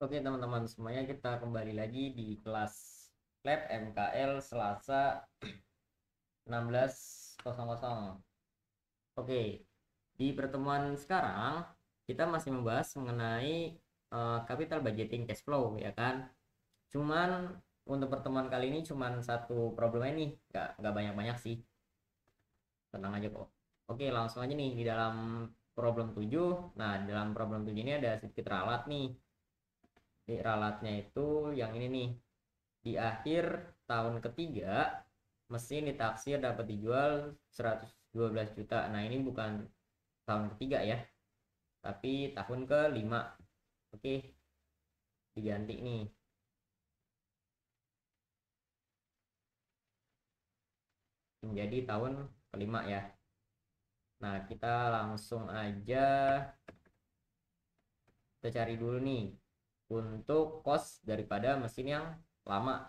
Oke teman-teman semuanya, kita kembali lagi di kelas lab MKL Selasa 16.00. Oke, di pertemuan sekarang kita masih membahas mengenai capital budgeting cash flow, ya kan. Cuman untuk pertemuan kali ini cuman satu problem ini, nggak banyak-banyak sih, tenang aja kok. Oke, langsung aja nih di dalam problem 7. Nah, dalam problem 7 ini ada sedikit ralat nih. Di ralatnya itu yang ini nih. Di akhir tahun ketiga, mesin ditaksir dapat dijual 112 juta. Nah, ini bukan tahun ketiga ya, tapi tahun kelima. Oke, diganti nih menjadi tahun kelima ya. Nah, kita langsung aja kita cari dulu nih untuk cost daripada mesin yang lama.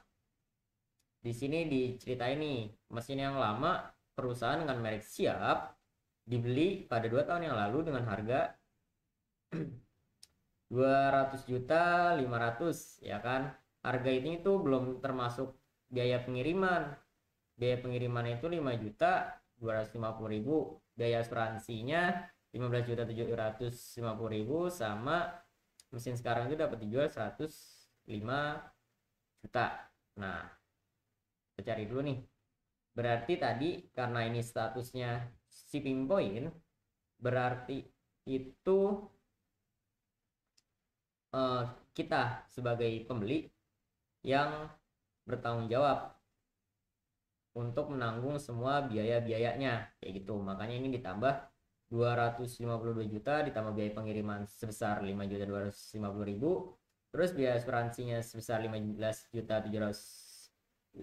Di sini diceritain nih, mesin yang lama perusahaan dengan merek Siap dibeli pada 2 tahun yang lalu dengan harga 200 juta 500, ya kan. Harga ini tuh belum termasuk biaya pengiriman. Biaya pengiriman itu 5 juta 250 ribu. Biaya asuransinya 15 juta 750 ribu. Sama mesin sekarang itu dapat dijual 105 juta. Nah, kita cari dulu nih. Berarti tadi karena ini statusnya shipping point, berarti itu eh, kita sebagai pembeli yang bertanggung jawab untuk menanggung semua biaya-biayanya kayak gitu. Makanya ini ditambah 252 juta ditambah biaya pengiriman sebesar 5 juta 250 ribu, terus biaya asuransinya sebesar 15 juta 750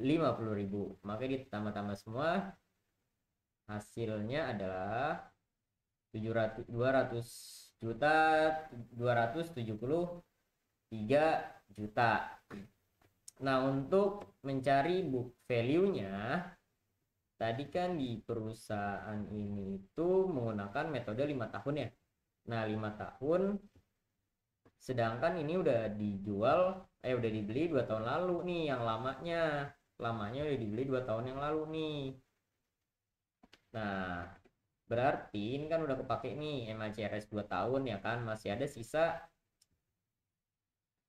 ribu. Makanya ditambah-tambah semua, hasilnya adalah 200 juta 273 juta. Nah, untuk mencari book value-nya, tadi kan di perusahaan ini itu menggunakan metode 5 tahun ya. Nah, 5 tahun, sedangkan ini udah dijual, udah dibeli 2 tahun lalu nih yang lamanya. Lamanya udah dibeli 2 tahun yang lalu nih. Nah, berarti ini kan udah kepake nih MACRS 2 tahun ya kan. Masih ada sisa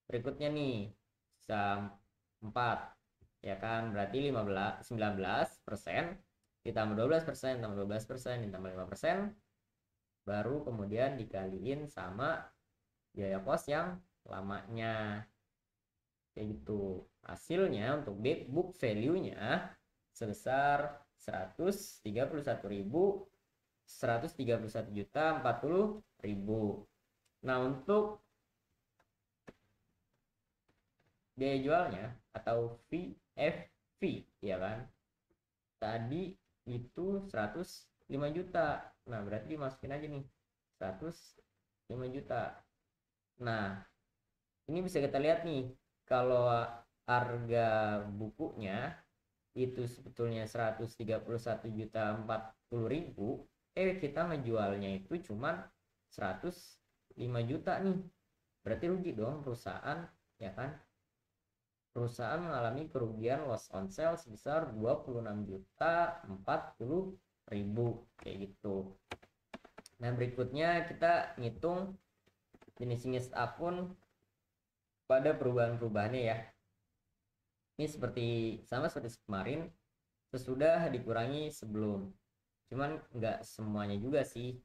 berikutnya nih, sisa 4 ya kan. Berarti 19% ditambah 12% tambah 12% ditambah 5%, baru kemudian dikaliin sama biaya kos yang lamanya kayak gitu. Hasilnya untuk book value-nya sebesar 131 juta 40 ribu. Nah, untuk biaya jualnya atau VFV, ya kan, tadi itu 105 juta. Nah, berarti dimasukin aja nih 105 juta. Nah, ini bisa kita lihat nih, kalau harga bukunya itu sebetulnya 131 juta 40 ribu, kita ngejualnya itu cuman 105 juta nih. Berarti rugi dong perusahaan, ya kan. Perusahaan mengalami kerugian loss on sale sebesar 26 juta 40 ribu kayak gitu. Nah, berikutnya kita ngitung jenis-jenis akun pada perubahan-perubahannya ya. Ini sama seperti kemarin, sesudah dikurangi sebelum. Cuman nggak semuanya juga sih.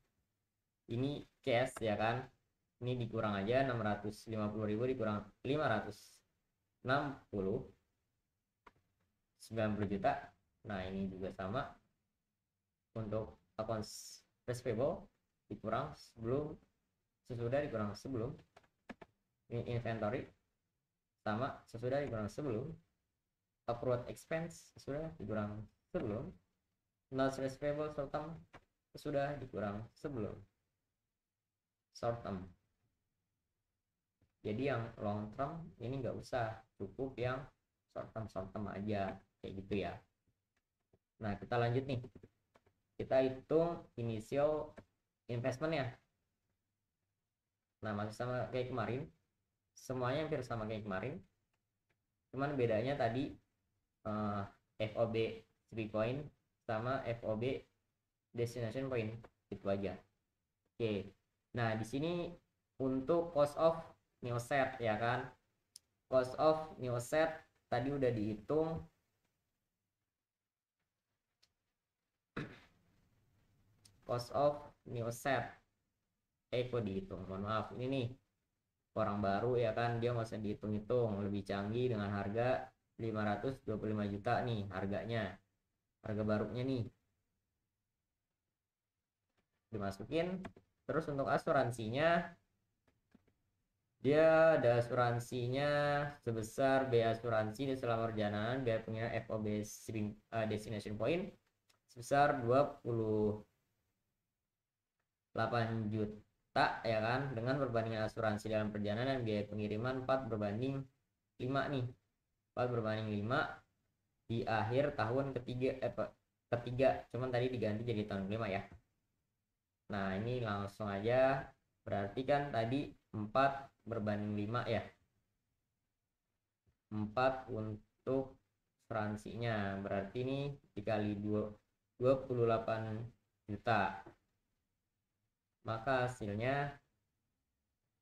Ini cash ya kan. Ini dikurang aja 650 ribu dikurang 560, 90 juta. Nah, ini juga sama untuk accounts receivable dikurang sebelum, sesudah dikurang sebelum. Ini inventory sama sesudah dikurang sebelum. Accrued expense sesudah dikurang sebelum. Notes receivable short term sesudah dikurang sebelum short term. Jadi yang long term ini nggak usah, cukup yang short term aja kayak gitu ya. Nah, kita lanjut nih, kita hitung initial investment ya. Nah, masih sama kayak kemarin, semuanya hampir sama kayak kemarin, cuman bedanya tadi FOB 3 point sama FOB destination point, itu aja. Oke, nah di sini untuk cost of new set ya kan, cost of new set tadi udah dihitung. Cost of new set kok dihitung, mohon maaf, ini nih orang baru ya kan, dia nggak usah dihitung-hitung, lebih canggih dengan harga 525 juta nih harganya, harga barunya nih dimasukin. Terus untuk asuransinya, dia ada asuransinya sebesar biaya asuransi selama perjalanan, biaya pengiriman FOB destination point sebesar 28 juta ya kan, dengan perbandingan asuransi dalam perjalanan dan biaya pengiriman 4:5 nih, 4:5 di akhir tahun ketiga, cuman tadi diganti jadi tahun kelima ya. Nah ini langsung aja, berarti kan tadi 4:5 ya, 4 untuk asuransinya, berarti ini dikali 28 juta, maka hasilnya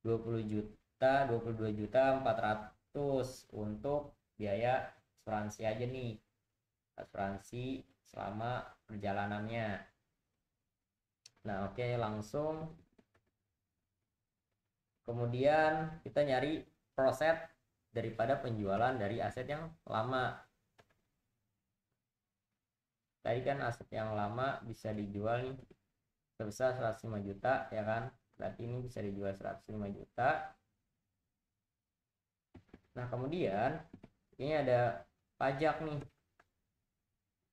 22.400.000 untuk biaya asuransi aja nih, asuransi selama perjalanannya. Nah oke, langsung kemudian kita nyari proset daripada penjualan dari aset yang lama. Tadi kan aset yang lama bisa dijual nih sebesar 105 juta ya kan, berarti ini bisa dijual 105 juta. Nah kemudian ini ada pajak nih,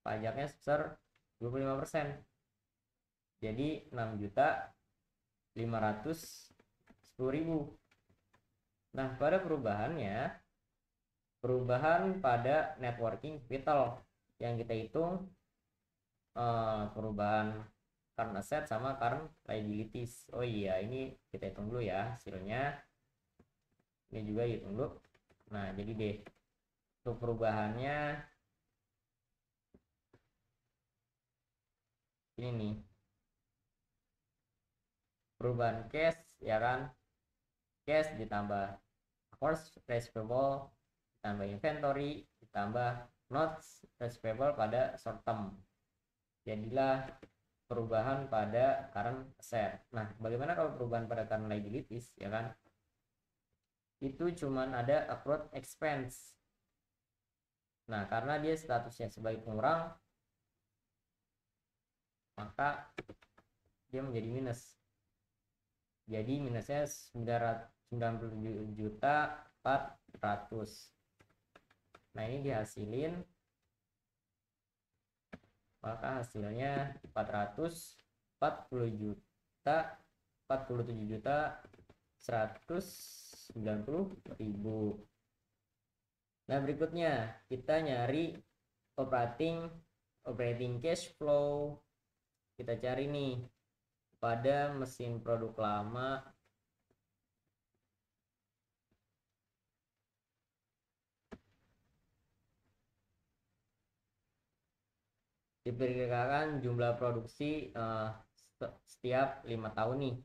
pajaknya sebesar 25%, jadi 6.510.000. Nah pada perubahan pada net working capital yang kita hitung, perubahan current asset sama current liabilities. Oh iya, ini kita hitung dulu ya hasilnya, ini juga hitung dulu. Nah jadi deh, untuk perubahannya ini nih, perubahan cash ya kan, cash ditambah accounts receivable ditambah inventory ditambah notes receivable pada short term, jadilah perubahan pada current asset. Nah bagaimana kalau perubahan pada current liabilities ya kan, itu cuman ada accrued expense. Nah karena dia statusnya sebagai pengurang, maka dia menjadi minus, jadi minusnya 97.400.000. nah ini dihasilin, maka hasilnya 47 juta 190.000. Nah berikutnya kita nyari operating cash flow. Kita cari nih pada mesin produk lama, diperkirakan jumlah produksi setiap 5 tahun nih.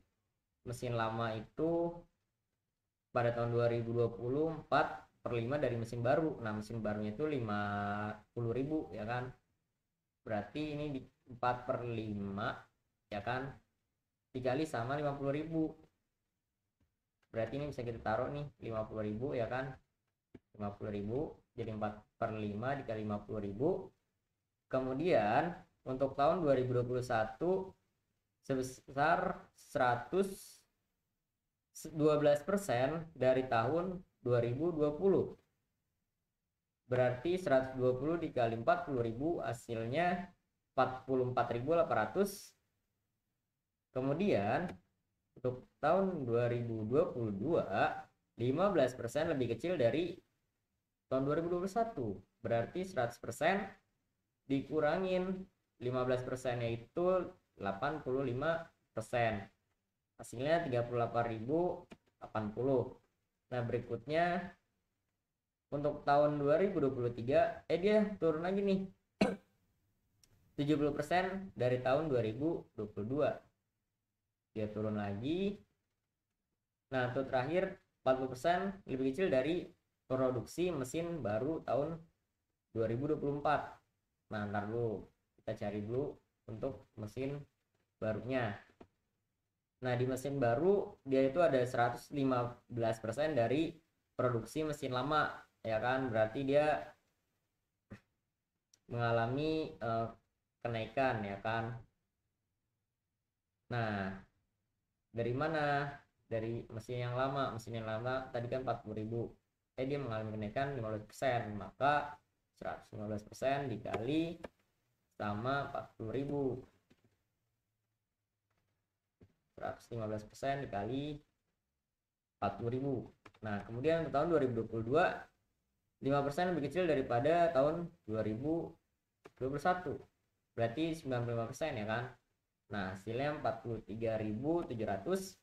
Mesin lama itu pada tahun 2020 4/5 dari mesin baru. Nah mesin barunya itu 50.000 ya kan, berarti ini 4/5 ya kan, dikali sama 50.000, berarti ini bisa kita taruh nih 50.000 ya kan, 50.000 jadi 4/5 dikali 50.000. Kemudian untuk tahun 2021 sebesar 112% dari tahun 2020, berarti 120 dikali 40.000 hasilnya 44.800. Kemudian untuk tahun 2022 15% lebih kecil dari tahun 2021, berarti 100% dikurangin 15% yaitu 85%, hasilnya 38.080. Nah, berikutnya untuk tahun 2023 dia turun lagi nih 70% dari tahun 2022. Dia turun lagi. Nah, untuk terakhir 40% lebih kecil dari produksi mesin baru tahun 2024. Nah, ntar dulu kita cari dulu untuk mesin barunya. Nah, di mesin baru dia itu ada 115% dari produksi mesin lama, ya kan? Berarti dia mengalami kenaikan, ya kan? Nah, dari mana? Dari mesin yang lama. Mesin yang lama tadi kan 40.000. Dia mengalami kenaikan 15%, maka 115% dikali sama 40.000. 115% dikali 40.000. Nah, kemudian untuk tahun 2022 5% lebih kecil daripada tahun 2021. Berarti 95% ya kan? Nah, hasilnya 43.700.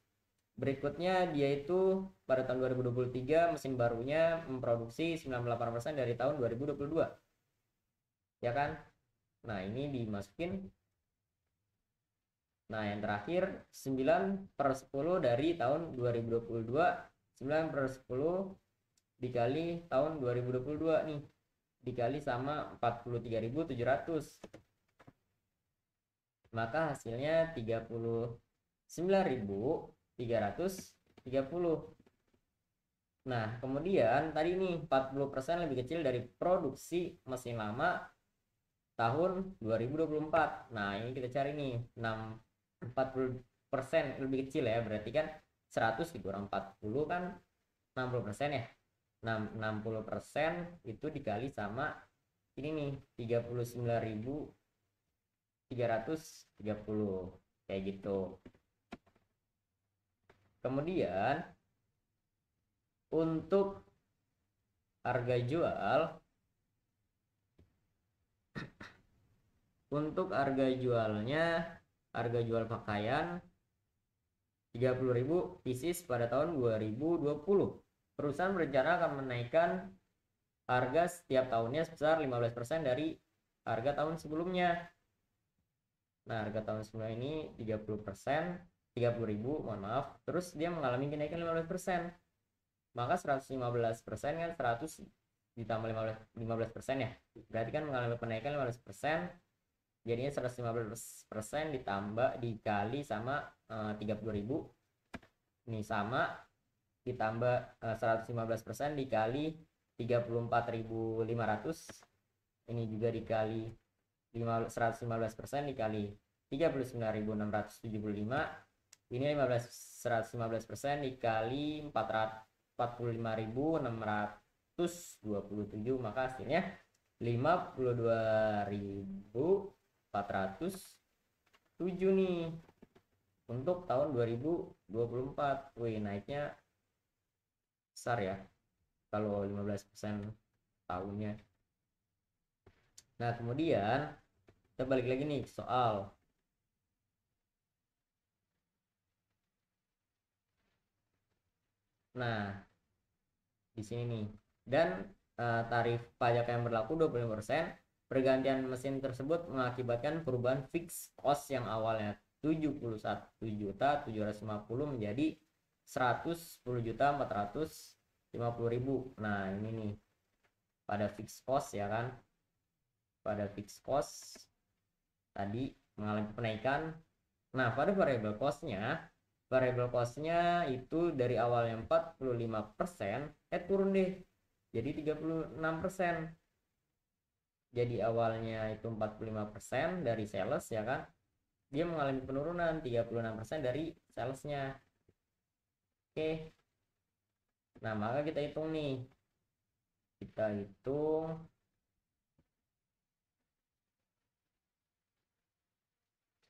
Berikutnya dia itu pada tahun 2023 mesin barunya memproduksi 98% dari tahun 2022. Ya kan? Nah, ini dimasukin. Nah, yang terakhir 9/10 dari tahun 2022. 9/10 dikali tahun 2022 nih, dikali sama 43.700, maka hasilnya 39.330. Nah, kemudian tadi nih 40% lebih kecil dari produksi mesin lama tahun 2024. Nah, ini kita cari nih 40% lebih kecil ya, berarti kan 100 dikurang 40 kan 60% ya. 60% itu dikali sama ini nih 39.330 kayak gitu. Kemudian untuk harga jual, harga jual pakaian 30.000 pieces pada tahun 2020. Perusahaan berencana akan menaikkan harga setiap tahunnya sebesar 15% dari harga tahun sebelumnya. Nah, harga tahun sebelumnya ini 30.000, mohon maaf. Terus dia mengalami kenaikan 15%. Maka 115% kan 100 ditambah 15% ya. Berarti kan mengalami kenaikan 15%. Jadinya 115% ditambah dikali sama 30.000. Ini sama ditambah 115% dikali 34.500. Ini juga dikali 115% dikali 39.675. Ini 115% dikali 45.627, maka hasilnya 52.407 nih untuk tahun 2024. Wih, naiknya besar ya kalau 15% tahunnya. Nah, kemudian kita balik lagi nih soal. Nah, di sini nih. Dan tarif pajak yang berlaku 25%. Pergantian mesin tersebut mengakibatkan perubahan fixed cost yang awalnya 71.750.000 menjadi 110.450.000. Nah, ini nih pada fixed cost ya kan. Pada fixed cost tadi mengalami kenaikan. Nah, pada variable costnya itu dari awalnya 45% turun deh jadi 36%. Jadi awalnya itu 45% dari sales ya kan, dia mengalami penurunan 36% dari salesnya. Oke, nah maka kita hitung nih,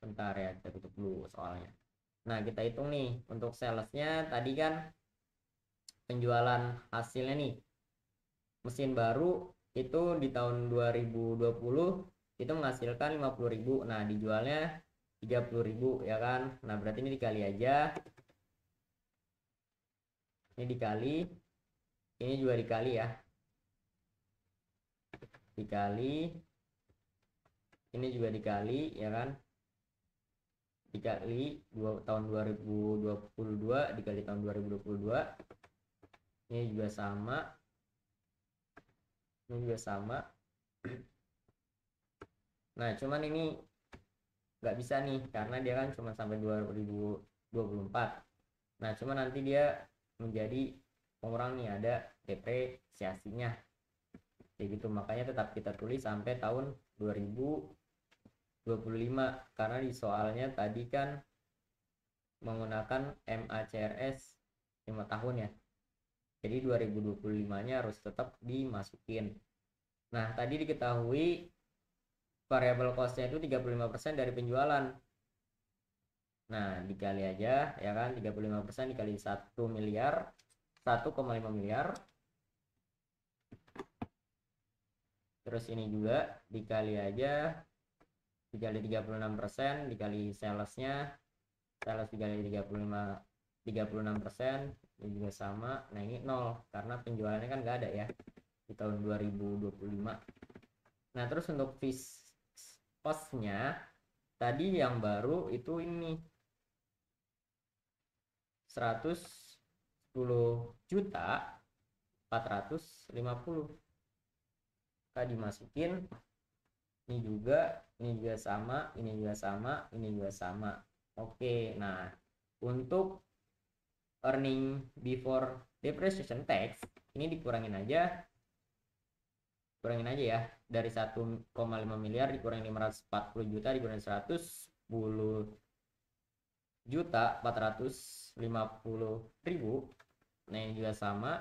bentar ya, kita tutup dulu soalnya. Nah, kita hitung nih untuk salesnya tadi kan penjualan hasilnya nih mesin baru itu di tahun 2020 itu menghasilkan 50.000. Nah, dijualnya 30.000 ya kan. Nah, berarti ini dikali aja. Ini dikali ini juga dikali ya, dikali, ini juga dikali ya kan, dikali tahun 2022 dikali tahun 2022, ini juga sama, ini juga sama. Nah cuman ini nggak bisa nih karena dia kan cuma sampai 2024. Nah cuman nanti dia menjadi pengurang nih, ada depresiasinya kayak gitu, makanya tetap kita tulis sampai tahun 2025 karena di soalnya tadi kan menggunakan MACRS 5 tahun ya, jadi 2025 nya harus tetap dimasukin. Nah tadi diketahui variable costnya itu 35% dari penjualan. Nah dikali aja ya kan, 35% dikali 1 miliar, 1,5 miliar. Terus ini juga dikali aja, dikali 36% dikali salesnya, sales dikali 36%, ini juga sama. Nah ini 0 karena penjualannya kan nggak ada ya di tahun 2025. Nah terus untuk fixed cost-nya tadi yang baru itu ini 110.450.000 kita dimasukin, ini juga sama, ini juga sama, ini juga sama. Oke, nah untuk earning before depreciation tax ini dikurangin aja ya, dari 1,5 miliar dikurangi 540 juta dikurangi 110.450.000. Nah ini juga sama.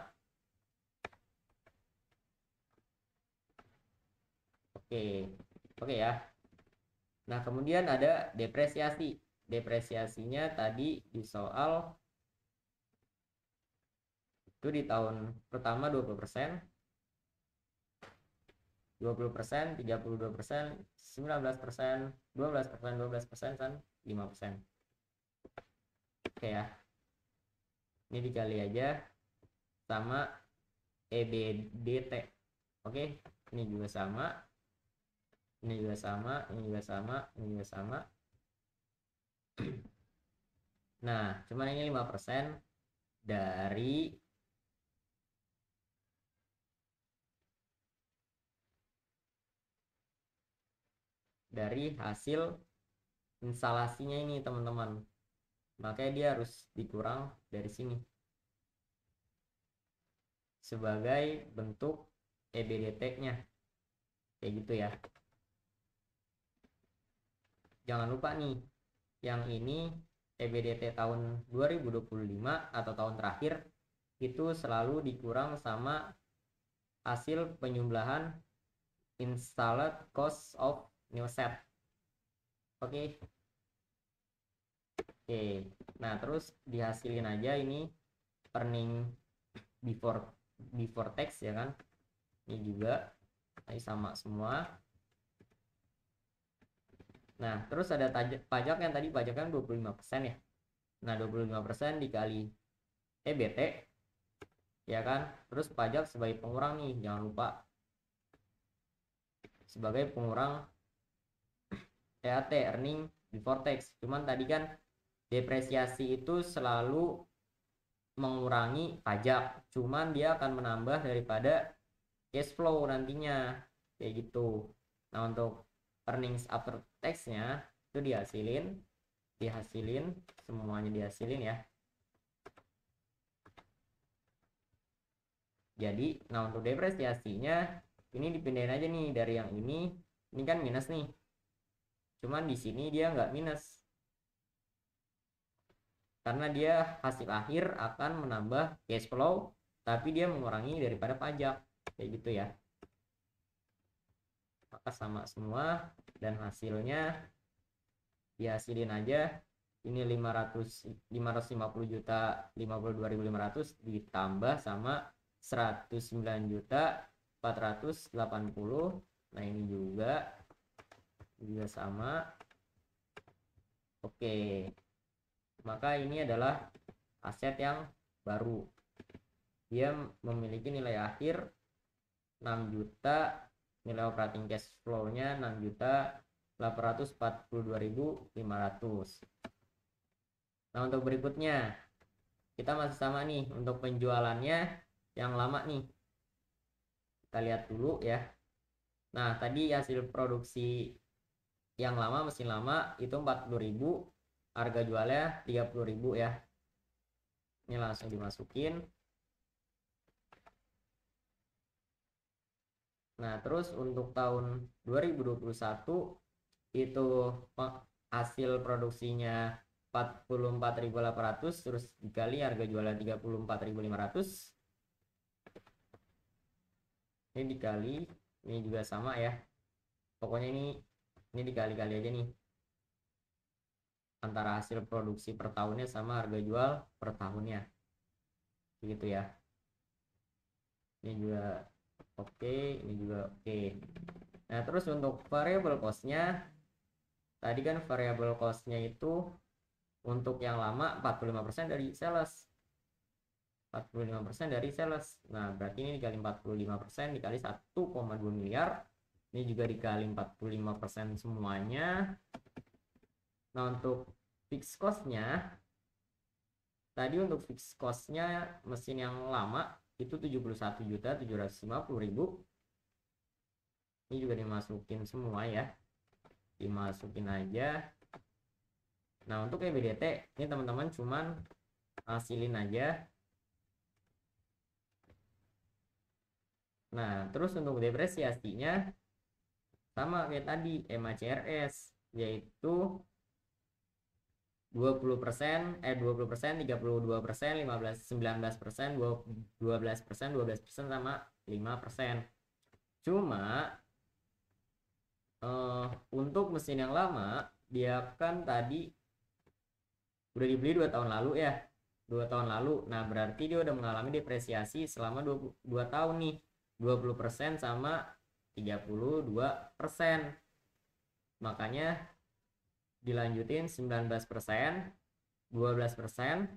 Oke ya. Nah kemudian ada depresiasi. Depresiasinya tadi di soal itu di tahun pertama 20%, 20%, 32%, 19%, 12%, 12%, dan 5%. Oke ya. Ini dikali aja sama EBDT. Oke, ini juga sama. Ini juga sama, ini juga sama, ini juga sama. Nah, cuman ini 5% dari hasil instalasinya ini teman-teman, makanya dia harus dikurang dari sini sebagai bentuk EBDT-nya kayak gitu ya. Jangan lupa nih, yang ini EBDT tahun 2025 atau tahun terakhir itu selalu dikurang sama hasil penjumlahan installed cost of new set. Oke. Nah terus dihasilin aja ini earning before tax ya kan, ini juga ini sama semua. Nah terus ada pajak yang tadi pajaknya 25% ya. Nah 25% dikali EBT ya kan, terus pajak sebagai pengurang nih, jangan lupa sebagai pengurang EAT earning before tax. Cuman tadi kan depresiasi itu selalu mengurangi pajak, cuman dia akan menambah daripada cash flow nantinya kayak gitu. Nah untuk earnings after tax-nya itu dihasilin semuanya dihasilin ya. Jadi nah untuk depresiasinya ini dipindahin aja nih dari yang ini kan minus nih, cuman di sini dia nggak minus karena dia hasil akhir akan menambah cash flow tapi dia mengurangi daripada pajak kayak gitu ya. Maka sama semua dan hasilnya dihasilin aja. Ini 550 juta 52.500 ditambah sama 109 juta 480. Nah ini juga sama. Oke, maka ini adalah aset yang baru dia memiliki nilai akhir 6 juta, nilai operating cash flow-nya 6.842.500. Nah, untuk berikutnya kita masih sama nih, untuk penjualannya yang lama nih. Kita lihat dulu ya. Nah, tadi hasil produksi yang lama, mesin lama itu 40.000, harga jualnya 30.000 ya. Ini langsung dimasukin. Nah, terus untuk tahun 2021 itu hasil produksinya 44.800, terus dikali harga jualnya 34.500. Ini dikali, ini juga sama ya. Pokoknya ini dikali-kali aja nih. Antara hasil produksi per tahunnya sama harga jual per tahunnya. Gitu ya. Ini juga oke, ini juga oke. Nah, terus untuk variable cost-nya, tadi kan variable cost-nya itu untuk yang lama 45% dari sales. 45% dari sales. Nah, berarti ini dikali 45% dikali 1,2 miliar. Ini juga dikali 45% semuanya. Nah, untuk fixed cost-nya, tadi untuk fixed cost-nya mesin yang lama itu 71.750.000. Ini juga dimasukin semua ya. Dimasukin aja. Nah, untuk EBDT ini teman-teman cuman hasilin aja. Nah, terus untuk depresiasinya sama kayak tadi MACRS, yaitu 20%, 20%, 32%, 15, 19%, 12%, 12% sama 5%. Cuma untuk mesin yang lama dia kan tadi udah dibeli 2 tahun lalu ya. 2 tahun lalu. Nah, berarti dia udah mengalami depresiasi selama 2 tahun nih. 20% sama 32%. Makanya dilanjutin 19%, 12%,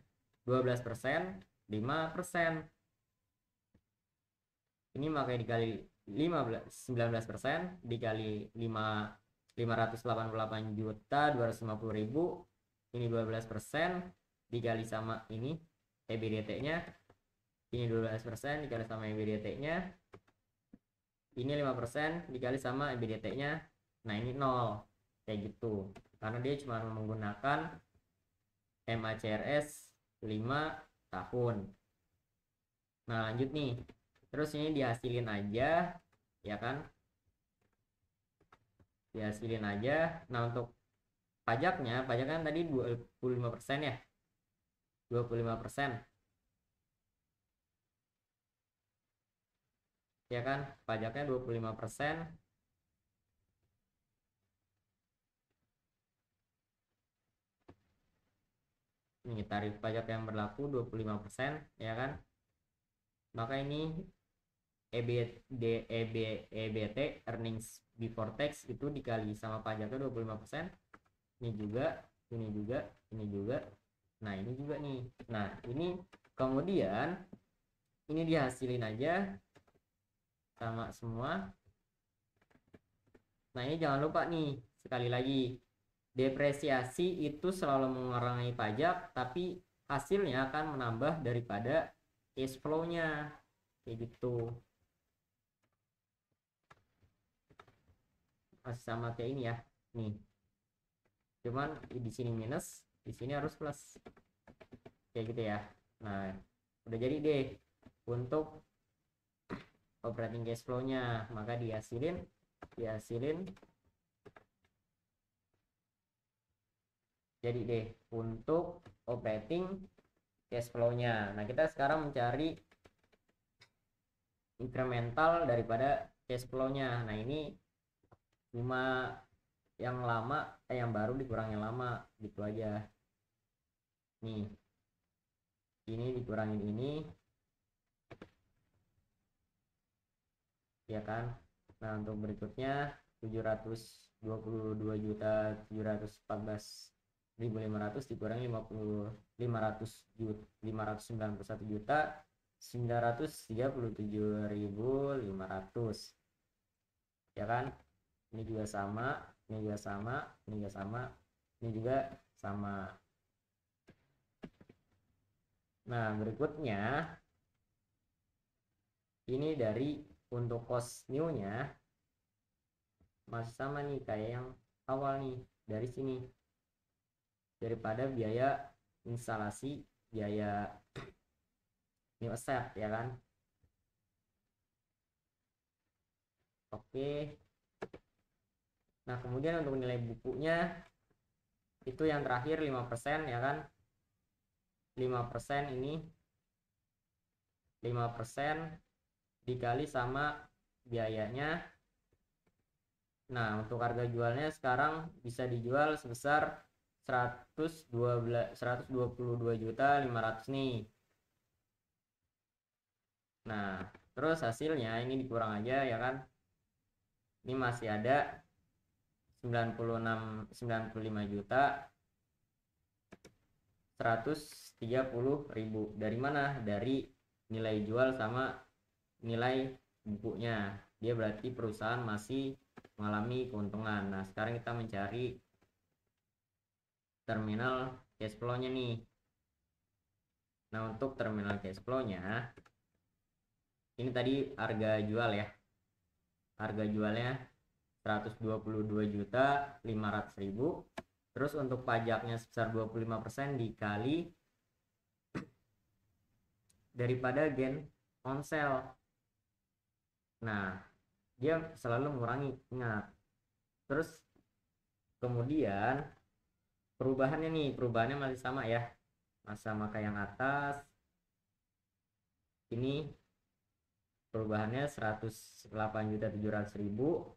12%, 5%. Ini makanya dikali 19% dikali 588.250.000. Ini 12% dikali sama ini EBDT-nya. Ini 12% dikali sama EBDT-nya. Ini 5% dikali sama EBDT-nya. Nah, ini 0. Kayak gitu. Karena dia cuma menggunakan MACRS 5 tahun. Nah, lanjut nih. Terus ini dihasilin aja, ya kan? Dihasilin aja. Nah, untuk pajaknya tadi 25% ya. 25%. Ya kan? Pajaknya 25%. Ini tarif pajak yang berlaku 25%, ya kan? Maka ini EBT earnings before tax itu dikali sama pajaknya 25%. Ini juga, ini juga, ini juga. Nah, ini juga nih. Nah, ini kemudian ini dihasilin aja sama semua. Nah, ini jangan lupa nih, sekali lagi, depresiasi itu selalu mengurangi pajak, tapi hasilnya akan menambah daripada cash flow-nya. Kayak gitu. Masih sama kayak ini ya. Nih. Cuman di sini minus, di sini harus plus. Kayak gitu ya. Nah, udah jadi deh untuk operating cash flow-nya. Maka dihasilin jadi deh untuk operating cash flow-nya. Nah, kita sekarang mencari incremental daripada cash flow-nya. Nah, ini cuma yang lama, yang baru dikurang yang lama, gitu aja. Nih, ini dikurangin ini, ya kan? Nah, untuk berikutnya 722.714.500 dikurangi 591 juta, 937.500 ya kan. Ini juga sama, ini juga sama, ini juga sama, ini juga sama. Nah, berikutnya ini dari untuk cost new nya masih sama nih kayak yang awal nih, dari sini, daripada biaya instalasi, biaya new asset ya kan. Oke. Nah, kemudian untuk nilai bukunya itu yang terakhir 5% ya kan. 5% ini 5% dikali sama biayanya. Nah, untuk harga jualnya sekarang bisa dijual sebesar 122.500 nih. Nah, terus hasilnya ini dikurang aja ya kan. Ini masih ada 95 juta 130.000. Dari mana? Dari nilai jual sama nilai bukunya. Dia berarti perusahaan masih mengalami keuntungan. Nah, sekarang kita mencari terminal cash flow-nya nih. Nah, untuk terminal cash flow-nya ini tadi harga jual ya. Harga jualnya 122.500.000. Terus untuk pajaknya sebesar 25% dikali daripada gain on sale. Nah, dia selalu mengurangi, ingat. Terus kemudian perubahannya masih sama ya, masih sama kayak yang atas. Ini perubahannya 108.700.000.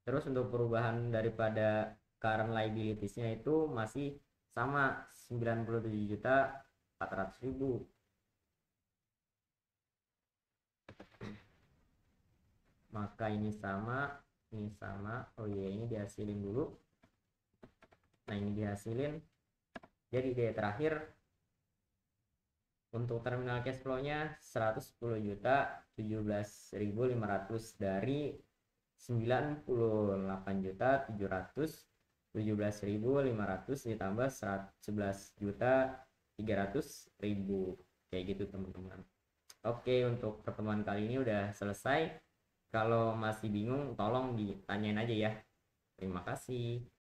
Terus untuk perubahan daripada current liabilities-nya itu masih sama, 97.400.000. Maka ini sama, ini sama. Oh iya, ini dihasilin dulu. Nah, ini dihasilin. Jadi dia terakhir untuk terminal cash flow-nya 110.017.500 dari 98.717.500 ditambah 11.300.000 kayak gitu teman-teman. Oke, untuk pertemuan kali ini udah selesai. Kalau masih bingung tolong ditanyain aja ya. Terima kasih.